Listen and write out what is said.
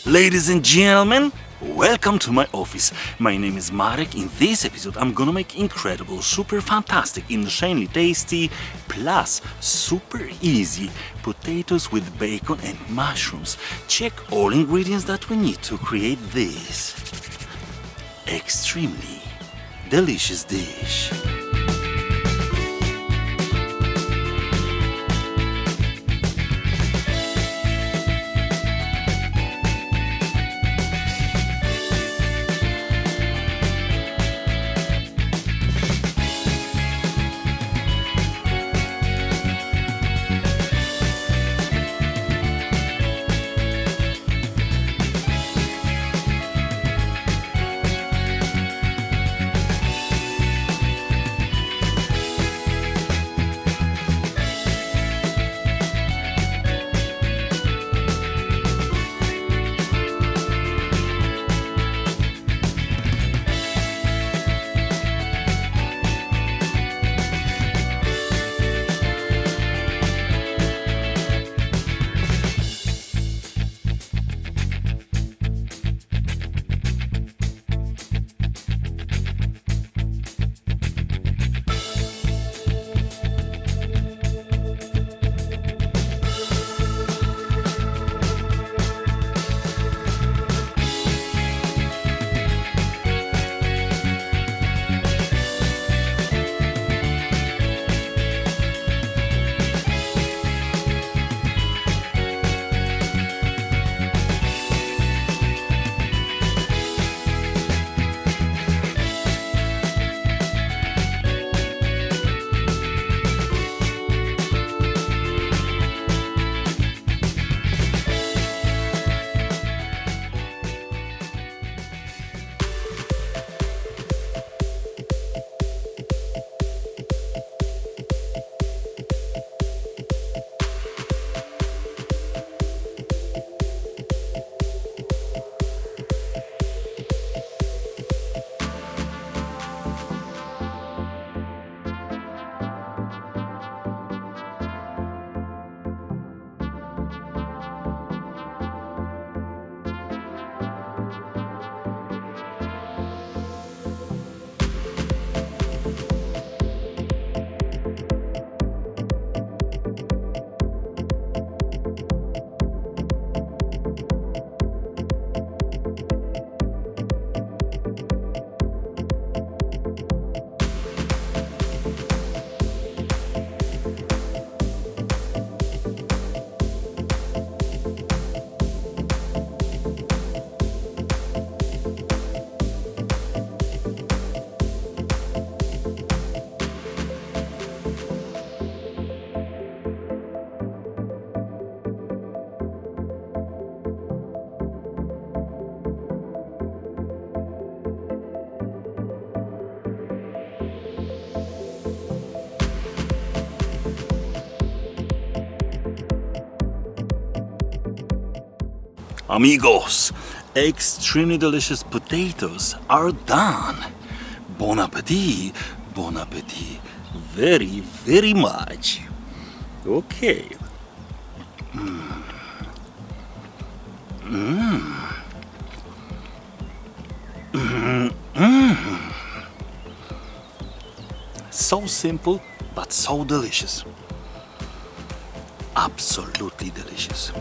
Ladies and gentlemen, welcome to my office. My name is Marek. In this episode, I'm gonna make incredible, super fantastic, insanely tasty, plus super easy potatoes with bacon and mushrooms. Check all ingredients that we need to create this extremely delicious dish. Amigos, extremely delicious potatoes are done. Bon appetit, bon appetit, very, very much. Okay. So simple, but so delicious. Absolutely delicious.